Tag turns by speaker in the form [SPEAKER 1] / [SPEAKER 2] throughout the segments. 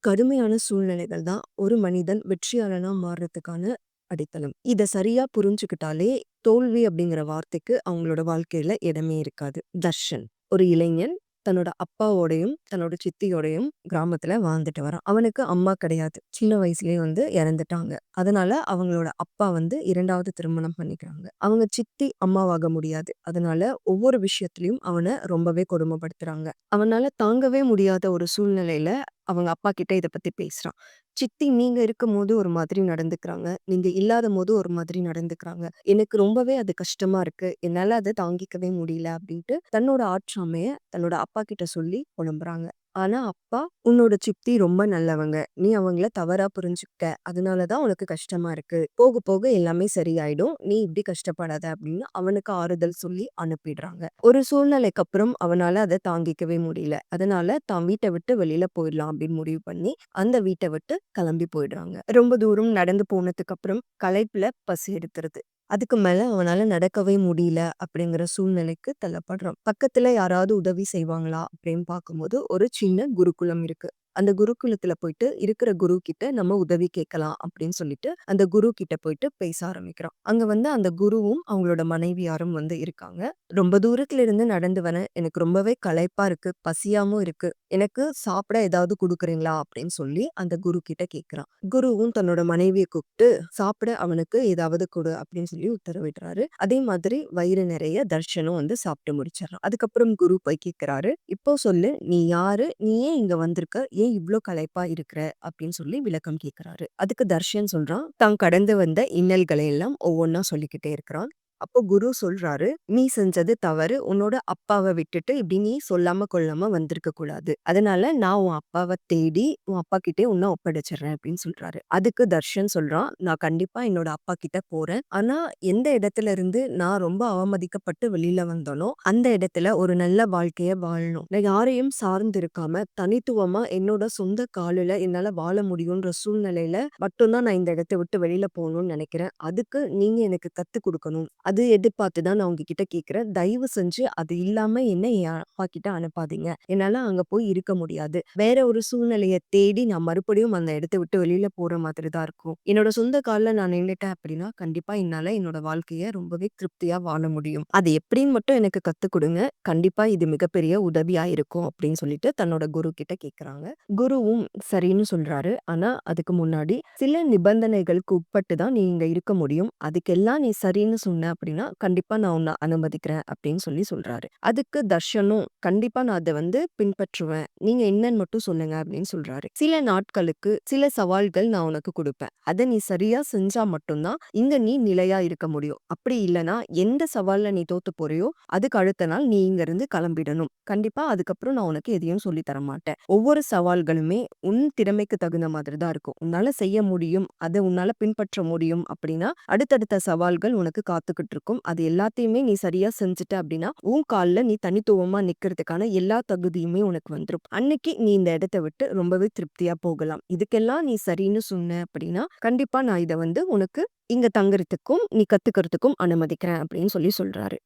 [SPEAKER 1] கடுமையான சூழ்நிலைகள் தான் ஒரு மனிதன் வெற்றியாளனா மாறுறதுக்கான அடித்தளம். இத சரியா புரிஞ்சுக்கிட்டாலே, தோல்வி அப்படிங்கிற வார்த்தைக்கு அவங்களோட வாழ்க்கையில இடமே இருக்காது. தர்ஷன் ஒரு இளைஞன் தன்னோட அப்பாவோடையும், தன்னோட சித்தியோடையும் கிராமத்துல வாழ்ந்துட்டு வரான். அவனுக்கு அம்மா கிடையாது. சின்ன வயசுலயே இறந்துட்டாங்க. அதனால அவங்களோட அப்பா 2வது திருமணம் பண்ணிக்கிறாங்க. அவங்க சித்தி அம்மாவாக முடியாது. அதனால ஒவ்வொரு விஷயத்திலயும் அவன ரொம்பவே கொடுமைப்படுத்துறாங்க. அவனால தாங்கவே முடியாத ஒரு சூழ்நிலையில அவங்க அப்பா கிட்ட இத பத்தி பேசுறான். சித்தி நீங்க இருக்கும்போது ஒரு மாதிரி நடந்துக்கிறாங்க. நீங்க இல்லாதபோது ஒரு மாதிரி நடந்துக்கிறாங்க. எனக்கு ரொம்பவே அது கஷ்டமா இருக்கு. என்னால அத தாங்கிக்கவே முடியல அப்டின்ட்டு தன்னோட ஆற்றாமைய தன்னோட அப்பா கிட்ட சொல்லி புலம்புறாங்க. ஆனா அப்பா, "உன்னோட சித்தி ரொம்ப நல்லவங்க. நீ அவங்கள தவறா புரிஞ்சுக்கிட்ட. அதனால தான் உனக்கு கஷ்டமா இருக்கு. போக போக எல்லாமே சரியாயிடும். நீ இப்படி கஷ்டப்படாத" அப்படின்னு அவனுக்கு ஆறுதல் சொல்லி அனுப்பிடுறாங்க. ஒரு சூழ்நிலைக்கு அப்புறம் அவனால அத தாங்கிக்கவே முடியல. அதனால தான் வீட்ட விட்டு வெளியில போயிடலாம் அப்படின்னு முடிவு பண்ணி, அந்த வீட்ட விட்டு கிளம்பி போயிடுறாங்க. ரொம்ப தூரம் நடந்து போனதுக்கு அப்புறம் களைப்புல பசி எடுத்துருது. அதுக்கு மேல அவனால நடக்கவே முடியல அப்படிங்கிற சூழ்நிலைக்கு தள்ளப்படுறான். பக்கத்துல யாராவது உதவி செய்வாங்களா அப்படின்னு பார்க்கும்போது, ஒரு சின்ன குருகுலம் இருக்கு. அந்த குருகுலத்துல போயிட்டு இருக்கிற குரு கிட்ட நம்ம உதவி கேட்கலாம் அப்படின்னு சொல்லிட்டு, அந்த குரு கிட்ட போயிட்டு பேச ஆரம்பிக்கிறான். அங்க அந்த குருவும் அவங்களோட மனைவியாரும் இருக்காங்க. ரொம்ப தூரத்துல இருந்து நடந்து வரேன். எனக்கு ரொம்பவே களைப்பா இருக்கு. பசியாவும் இருக்கு. எனக்கு சாப்பிட ஏதாவது குடுக்குறீங்களா? அப்படின்னு சொல்லி அந்த குரு கிட்ட கேட்கிறான். குருவும் தன்னோட மனைவிய கூப்பிட்டு சாப்பிட அவனுக்கு ஏதாவது கொடு அப்படின்னு சொல்லி உத்தரவிடுறாரு. அதே மாதிரி வயிறு நிறைய தர்ஷனும் சாப்பிட்டு முடிச்சிடறான். அதுக்கப்புறம் குரு போய் கேட்கிறாரு, இப்போ சொல்லு நீ யாரு? நீ ஏன் இங்க வந்திருக்க? ஏன் இவ்ளோ களைப்பா இருக்கிற? அப்படின்னு சொல்லி விளக்கம் கேட்கிறாரு. அதுக்கு தர்ஷன் சொல்றான், தான் கடந்து வந்த இன்னல்களை எல்லாம் ஒவ்வொன்னா சொல்லிக்கிட்டே இருக்கிறான். அப்போ குரு சொல்றாரு, "நீ செஞ்சது தவறு. உன்னோட அப்பாவ விட்டுட்டு இப்படி நீ சொல்லாம கொள்ளாம வந்திருக்க கூடாது. அதனால நான் உன் அப்பாவ தேடி உன் அப்பா கிட்டயே உன்ன ஒப்படைச்சிடுறேன்" அப்படின்னு சொல்றாரு. அதுக்கு தர்ஷன் சொல்றான், "நான் கண்டிப்பா என்னோட அப்பா கிட்ட போறேன். ஆனா எந்த இடத்துல இருந்து நான் ரொம்ப அவமதிக்கப்பட்டு வெளியில வந்தேனோ, அந்த இடத்துல ஒரு நல்ல வாழ்க்கைய வாழணும். நான் யாரையும் சார்ந்து இருக்காம தனித்துவமா என்னோட சொந்த காலுல என்னால வாழ முடியுன்ற சூழ்நிலையில மட்டும் தான் நான் இந்த இடத்த விட்டு வெளியில போகணும்னு நினைக்கிறேன். அதுக்கு நீங்க எனக்கு கத்துக் குடுக்கணும். அது எதிர்பார்த்து தான் நான் உங்ககிட்ட கேட்கிறேன். தயவு செஞ்சு அது இல்லாம என்ன என் அப்பா கிட்ட அனுப்பாதீங்க. என்னால அங்க போய் இருக்க முடியாது. வேற ஒரு சூழ்நிலைய தேடி நான் மறுபடியும் அந்த இடத்த விட்டு வெளியில போற மாதிரி தான் இருக்கும். என்னோட சொந்த கால்ல நான் நின்னுட்டேன் அப்படின்னா, கண்டிப்பா என்னால என்னோட வாழ்க்கைய ரொம்பவே திருப்தியா வாழ முடியும். அது எப்படின்னு மட்டும் எனக்கு கத்துக் குடுங்க. கண்டிப்பா இது மிகப்பெரிய உதவியா இருக்கும் அப்படின்னு சொல்லிட்டு தன்னோட குரு கிட்ட கேட்கறாங்க. குருவும் சரின்னு சொல்றாரு. ஆனா அதுக்கு முன்னாடி சில நிபந்தனைகளுக்கு உட்பட்டு தான் நீ இங்க இருக்க முடியும். அதுக்கெல்லாம் நீ சரின்னு சொன்ன அப்படின்னா, கண்டிப்பா நான் உன்ன அனுமதிக்கிறேன் அப்படின்னு சொல்றாரு. அதுக்கு தர்ஷனும் கண்டிப்பா நான் அத பின்பற்றுவேன். நீங்க என்னன்னு மட்டும் சொல்லுங்க அப்படின்னு சொல்றாரு. சில நாட்களுக்கு சில சவால்கள் நான் உனக்கு குடுப்பேன். அத நீ சரியா செஞ்சா மட்டும் தான் இங்க நீ நிலையா இருக்க முடியும். அப்படி இல்லன்னா எந்த சவால்ல நீ தோத்து போறியோ, அதுக்கு அடுத்த நாள் நீ இங்க இருந்து கிளம்பிடணும். கண்டிப்பா அதுக்கப்புறம் நான் உனக்கு எதையும் சொல்லி தர மாட்டேன். ஒவ்வொரு சவால்களுமே உன் திறமைக்கு தகுந்த மாதிரி தான் இருக்கும். உன்னால செய்ய முடியும். அத உன்னால பின்பற்ற முடியும் அப்படின்னா, அடுத்தடுத்த சவால்கள் உனக்கு காத்துக்கிட்டு இருக்கும். அது எல்லாத்தையுமே நீ சரியா செஞ்சுட்ட அப்படின்னா, உன் கால்ல நீ தனித்துவமா நிக்கிறதுக்கான எல்லா தகுதியுமே உனக்கு வந்துரும். அன்னைக்கு நீ இந்த இடத்த விட்டு ரொம்பவே திருப்தியா போகலாம். இதுக்கெல்லாம் நீ சரின்னு சொன்ன அப்படின்னா, கண்டிப்பா நான் இத உனக்கு இங்க தங்குறதுக்கும், நீ கத்துக்கிறதுக்கும் அனுமதிக்கிறேன் அப்படின்னு சொல்றாரு.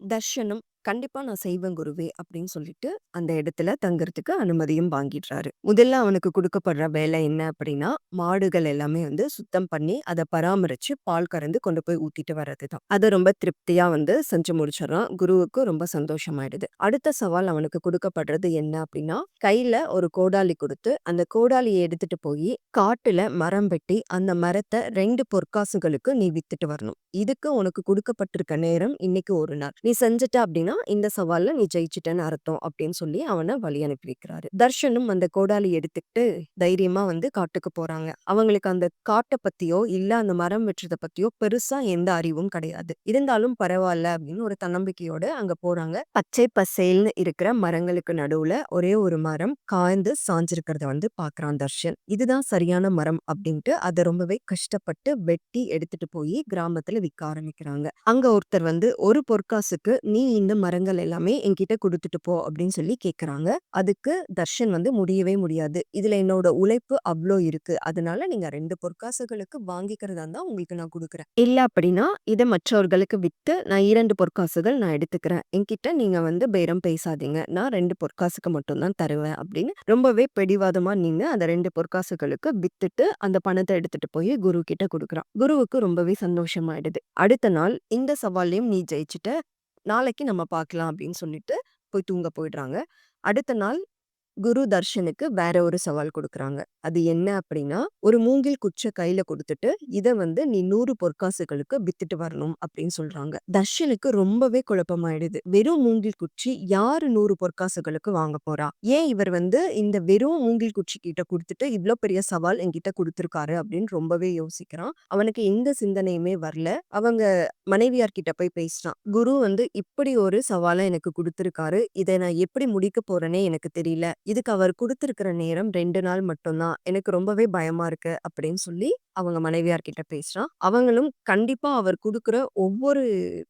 [SPEAKER 1] தர்ஷனம் கண்டிப்பா நான் செய்வேன் குருவே அப்படின்னு சொல்லிட்டு அந்த இடத்துல தங்கறதுக்கு அனுமதியும் வாங்கிடுறாரு. முதல்ல அவனுக்கு கொடுக்கப்படுற வேலை என்ன அப்படின்னா, மாடுகள் எல்லாமே சுத்தம் பண்ணி அதை பராமரிச்சு பால் கறந்து கொண்டு போய் ஊத்திட்டு வர்றதுதான். அதை ரொம்ப திருப்தியா செஞ்சு முடிச்சிடறான். குருவுக்கு ரொம்ப சந்தோஷமாயிடுது. அடுத்த சவால் அவனுக்கு கொடுக்கப்படுறது என்ன அப்படின்னா, கையில ஒரு கோடாலி கொடுத்து அந்த கோடாலியை எடுத்துட்டு போய் காட்டுல மரம் வெட்டி அந்த மரத்தை 2 பொற்காசுகளுக்கு நீ வித்துட்டு வரணும். இதுக்கு உனக்கு கொடுக்கப்பட்டிருக்க நேரம் இன்னைக்கு ஒரு நாள். நீ செஞ்சுட்ட அப்படின்னா இந்த சவால்ல நீ ஜெயிச்சிட்டேன்னு அர்த்தம் அப்படின்னு சொல்லி அவனை வழி அனுப்பி வைக்கிறாரு. தர்ஷனும் அந்த கோடாலி எடுத்துக்கிட்டு தைரியமா காட்டுக்கு போறாங்க. அவங்களுக்கு அந்த காட்டை பத்தியோ இல்ல அந்த மரம் வெட்டுறத பத்தியோ பெருசா எந்த அறிவும் கிடையாது. இருந்தாலும் பரவாயில்ல அப்படின்னு ஒரு தன்னம்பிக்கையோட அங்க போறாங்க. பச்சை பசேல்னு இருக்கிற மரங்களுக்கு நடுவுல ஒரே ஒரு மரம் காய்ந்து சாஞ்சிருக்கிறத பாக்குறான் தர்ஷன். இதுதான் சரியான மரம் அப்படின்ட்டு அதை ரொம்பவே கஷ்டப்பட்டு வெட்டி எடுத்துட்டு போய் கிராமத்துல விற்க ஆரம்பிக்கிறாங்க. அங்க ஒருத்தர் ஒரு பொற்காசுக்கு நீ இந்த மரங்கள் எல்லாமே என்கிட்ட குடுத்துட்டு போ அப்படின்னு சொல்லி கேட்கறாங்க. அதுக்கு தர்ஷன் வந்து முடியவே முடியாது. இதுல என்னோட உழைப்பு அவ்ளோ இருக்கு. அதனால நீங்க 2 பொற்காசுகளுக்கு வாங்கிக்கிறதா இருந்தா உங்களுக்கு நான் குடுக்குறேன். இல்ல அப்படின்னா, இத மற்றவர்களுக்கு வித்து நான் 2 பொற்காசுகள் நான் எடுத்துக்கிறேன். என்கிட்ட நீங்க வந்து பேரம் பேசாதீங்க. நான் 2 பொற்காசுக்கு மட்டும் தான் தருவேன் அப்படின்னு ரொம்பவே பிடிவாதமா நின்னு அந்த 2 பொற்காசுகளுக்கு வித்துட்டு அந்த பணத்த எடுத்துட்டு போய் குரு கிட்ட குடுக்குறான். குருவுக்கு ரொம்பவே சந்தோஷமாயிடுது. அடுத்த நாள் இந்த சவால்லயும் நீ ஜெயிச்சுட்ட. நாளைக்கு நம்ம பார்க்கலாம் அப்படின்னு சொல்லிட்டு போய் தூங்க போயிடுறாங்க. அடுத்த நாள் குரு தர்ஷனுக்கு வேற ஒரு சவால் குடுக்குறாங்க. அது என்ன அப்படின்னா, ஒரு மூங்கில் குச்ச கையில குடுத்துட்டு, இத வந்து நீ 100 பொற்காசுகளுக்கு வித்துட்டு வரணும் அப்படின்னு சொல்றாங்க. தர்ஷனுக்கு ரொம்பவே குழப்பமாயிடுது. வெறும் மூங்கில் குச்சி யாரு 100 பொற்காசுகளுக்கு வாங்க போறா? ஏன் இவர் வந்து இந்த வெறும் மூங்கில் குச்சி கிட்ட குடுத்துட்டு, இவ்ளோ பெரிய சவால் என்கிட்ட குடுத்திருக்காரு அப்படின்னு ரொம்பவே யோசிக்கிறான். அவனுக்கு எந்த சிந்தனையுமே வரல. அவங்க மனைவியார் கிட்ட போய் பேசுறான். குரு வந்து இப்படி ஒரு சவால எனக்கு குடுத்திருக்காரு. இத நான் எப்படி முடிக்க போறேன்னே எனக்கு தெரியல. இதுக்கு அவர் குடுத்திருக்கிற நேரம் 2 நாள் மட்டும் தான். எனக்கு ரொம்பவே பயமா இருக்கு அப்படின்னு சொல்லி அவங்க மனைவியார் கிட்ட பேசுறான். அவங்களும் கண்டிப்பா அவர் குடுக்குற ஒவ்வொரு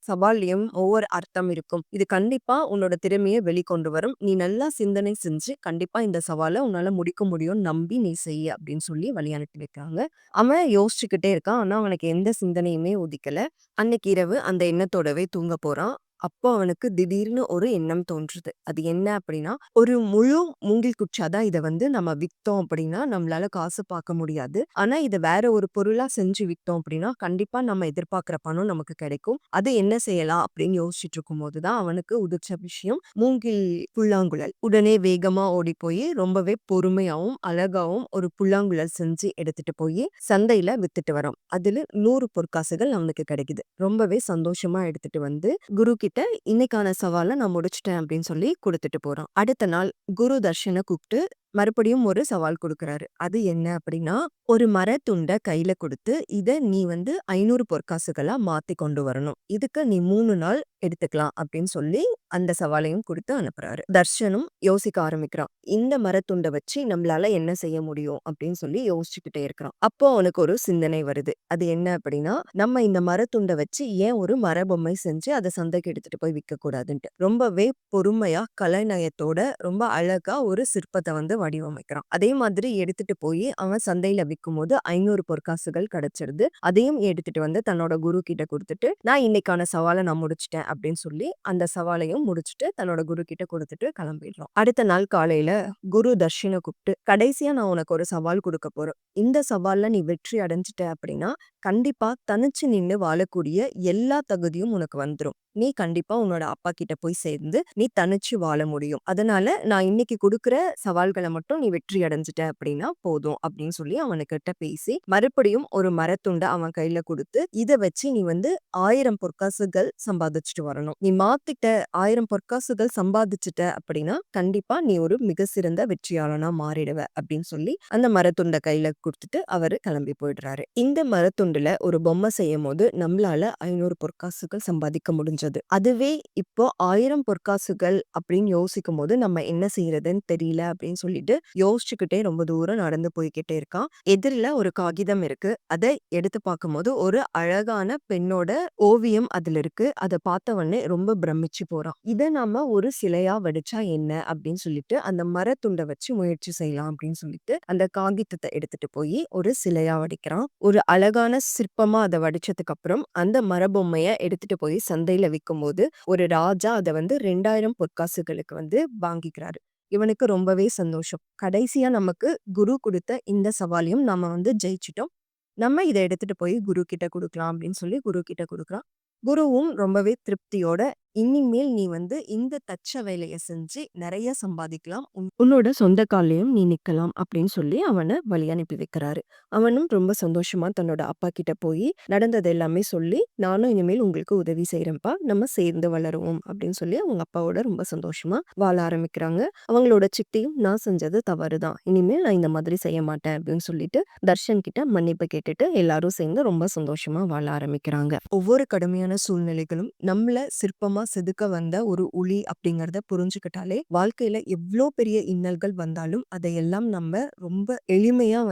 [SPEAKER 1] சவால்லயும் ஒவ்வொரு அர்த்தம் இருக்கும். இது கண்டிப்பா உன்னோட திறமைய வெளிக்கொண்டு வரும். நீ நல்லா சிந்தனை செஞ்சு கண்டிப்பா இந்த சவால உன்னால முடிக்க முடியும்னு நம்பி நீ செய் அப்படின்னு சொல்லி வழி அனுப்பி வைக்கிறாங்க. அவன் யோசிச்சுக்கிட்டே இருக்கான். ஆனா அவனுக்கு எந்த சிந்தனையுமே உதிக்கல. அன்னைக்கு இரவு அந்த எண்ணத்தோடவே தூங்க போறான். அப்போ அவனுக்கு திடீர்னு ஒரு எண்ணம் தோன்றுது. அது என்ன அப்படின்னா, ஒரு முழு மூங்கில் குச்சா தான் இத வந்து நம்ம வித்தோம் அப்படின்னா, நம்மளால காசு பார்க்க முடியாது. ஆனா இத வேற ஒரு பொருளா செஞ்சு வித்தோம் அப்படின்னா, கண்டிப்பா நம்ம எதிர்பார்க்கிற பணம் நமக்கு கிடைக்கும். அது என்ன செய்யலாம் அப்படின்னு யோசிச்சுட்டு இருக்கும்போது தான் அவனுக்கு உதிச்ச விஷயம் மூங்கில் புல்லாங்குழல். உடனே வேகமா ஓடி போய் ரொம்பவே பொறுமையாவும், அழகாவும் ஒரு புல்லாங்குழல் செஞ்சு எடுத்துட்டு போய் சந்தையில வித்துட்டு வரான். அதுல 100 பொற்காசுகள் அவனுக்கு கிடைக்குது. ரொம்பவே சந்தோஷமா எடுத்துட்டு வந்து குரு கிட்ட இன்னைக்கான சவால நான் முடிச்சுட்டேன் அப்படின்னு சொல்லி குடுத்துட்டு போறான். அடுத்த நாள் குரு தர்ஷன கூப்பிட்டு மறுபடியும் ஒரு சவால் குடுக்குறாரு. அது என்ன அப்படின்னா, ஒரு மரத்துண்ட கையில குடுத்து, இத நீ வந்து 500 பொற்காசுகளா மாத்தி கொண்டு வரணும். இதுக்கு நீ 3 நாள் எடுத்துக்கலாம் அப்படின்னு சொல்லி அந்த சவாலையும் குடுத்து அனுப்புறாரு. தர்ஷனும் யோசிக்க ஆரம்பிக்கிறான். இந்த மரத்துண்ட வச்சு நம்மளால என்ன செய்ய முடியும் அப்படின்னு சொல்லி யோசிச்சுக்கிட்டே இருக்கிறான். அப்போ அவனுக்கு ஒரு சிந்தனை வருது. அது என்ன அப்படின்னா, நம்ம இந்த மரத்துண்ட வச்சு ஏன் ஒரு மரபொம்மை செஞ்சு அத சந்தைக்கு எடுத்துட்டு போய் விக்கக்கூடாதுன்ட்டு. ரொம்பவே பொறுமையா, கலைநயத்தோட ரொம்ப அழகா ஒரு சிற்பத்த வந்து வடிவமைக்கிறான். அதே மாதிரி எடுத்துட்டு போய் அவன் சந்தையில விக்கும்போது 500 பொற்காசுகள் கிடைச்சிருது. அதையும் எடுத்துட்டு வந்து தன்னோட குரு கிட்ட குடுத்துட்டு, நான் இன்னைக்கான சவால நான் முடிச்சுட்டேன் அப்படின்னு சொல்லி அந்த சவாலையும் முடிச்சுட்டு தன்னோட குரு கிட்ட குடுத்துட்டு கிளம்பிடுறான். அடுத்த நாள் காலையில குரு தர்ஷன கூப்பிட்டு, கடைசியா நான் உனக்கு ஒரு சவால் குடுக்க போறேன். இந்த சவால்ல நீ வெற்றி அடைஞ்சுட்ட அப்படின்னா, கண்டிப்பா தனிச்சு நின்னு வாழக்கூடிய எல்லா தகுதியும் உனக்கு வந்துரும். நீ கண்டிப்பா உன்னோட அப்பா கிட்ட போய் சேர்ந்து நீ தனிச்சு வாழ முடியும். அதனால நான் இன்னைக்கு குடுக்குற சவால்கள மட்டும் நீ வெற்றி அடைஞ்சுட்ட அப்படின்னா போதும் அப்படின்னு சொல்லி அவனுகிட்ட பேசி மறுபடியும் ஒரு மரத்துண்ட அவன் கையில குடுத்து, இத வச்சு நீ வந்து 1000 பொற்காசுகள் சம்பாதிச்சுட்டு வரணும். நீ மாத்திட்ட 1000 பொற்காசுகள் சம்பாதிச்சுட்ட அப்படின்னா கண்டிப்பா நீ ஒரு மிக சிறந்த வெற்றியாளனா மாறிடுவ அப்படின்னு சொல்லி அந்த மரத்துண்ட கையில குடுத்துட்டு அவரு கிளம்பி போயிடுறாரு. இந்த மரத்துண்டுல ஒரு பொம்மை செய்யும்போது நம்மளால 500 பொற்காசுகள் சம்பாதிக்க முடிஞ்சது. அதுவே இப்போ 1000 பொற்காசுகள் அப்படின்னு யோசிக்கும்போது நம்ம என்ன செய்யறதுன்னு தெரியல அப்படின்னு சொல்லிட்டு யோசிச்சுக்கிட்டே ரொம்ப தூரம் நடந்து போய்க்கிட்டே இருக்கான். எதிரில ஒரு காகிதம் இருக்கு. அதை எடுத்து பார்க்கும்போது ஒரு அழகான பெண்ணோட ஓவியம் அதுல இருக்கு. அதை பார்த்த உடனே ரொம்ப பிரமிச்சு போறான். இதை நாம ஒரு சிலையா வடிச்சா என்ன அப்படின்னு சொல்லிட்டு அந்த மரத்துண்டை வச்சு முயற்சி செய்யலாம் அப்படின்னு சொல்லிட்டு அந்த காகிதத்தை எடுத்துட்டு போய் ஒரு சிலையா வடிக்கிறான். ஒரு அழகான சிற்பமா அதை வடிச்சதுக்கு அப்புறம் அந்த மரபொம்மைய எடுத்துட்டு போய் சந்தையில விக்கும்போது ஒரு ராஜா அத வந்து 2000 பொற்காசுகளுக்கு வந்து வாங்கிக்கிறாரு. இவனுக்கு ரொம்பவே சந்தோஷம். கடைசியா நமக்கு குரு குடுத்த இந்த சவாலையும் நாம வந்து ஜெயிச்சுட்டோம். நம்ம இத எடுத்துட்டு போய் குரு கிட்ட குடுக்கலாம் அப்படின்னு சொல்லி குரு கிட்ட குடுக்குறான். குருவும் ரொம்பவே திருப்தியோட, "இனிமேல் நீ வந்து இந்த தச்ச வேலைய செஞ்சு நெறைய சம்பாதிக்கலாம். உன்னோட சொந்த கால்லயும் நீ நிக்கலாம்." அப்படின்னு சொல்லி அவன வழி அனுப்பி வைக்கிறாரு. அவனும் ரொம்ப சந்தோஷமா தன்னோட அப்பா கிட்ட போயி நடந்தது எல்லாமே சொல்லி, "நானும் இனிமேல் உங்களுக்கு உதவி செய்றேன்ப்பா. நம்ம சேர்ந்து வளருவோம்." அப்படின்னு சொல்லி அவங்க அப்பாவோட ரொம்ப சந்தோஷமா வாழ ஆரம்பிக்கிறாங்க. அவங்களோட சித்தியும், "நான் செஞ்சது தவறு தான். இனிமேல் நான் இந்த மாதிரி செய்ய மாட்டேன்." அப்படின்னு சொல்லிட்டு தர்ஷன் கிட்ட மன்னிப்பு கேட்டுட்டு எல்லாரும் சேர்ந்து ரொம்ப சந்தோஷமா வாழ ஆரம்பிக்கிறாங்க. ஒவ்வொரு கடுமையான சூழ்நிலைகளும் நம்மள சிற்பமா செதுக்க வந்த ஒரு உளி அப்படிங்கிறத புரிஞ்சுக்கிட்டாலே, வாழ்க்கையில எவ்ளோ பெரிய இன்னல்கள் வந்தாலும், அதையெல்லாம் நம்ம ரொம்ப எளிமையா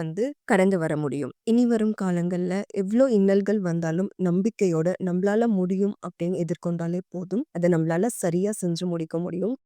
[SPEAKER 1] கடந்து வர முடியும். இனி வரும் காலங்கள்ல எவ்ளோ இன்னல்கள் வந்தாலும், நம்பிக்கையோட நம்பளால முடியும் அப்படின்னு எதிர்கொண்டாலே போதும். அத நம்மளால சரியா செஞ்சு முடிக்க முடியும்.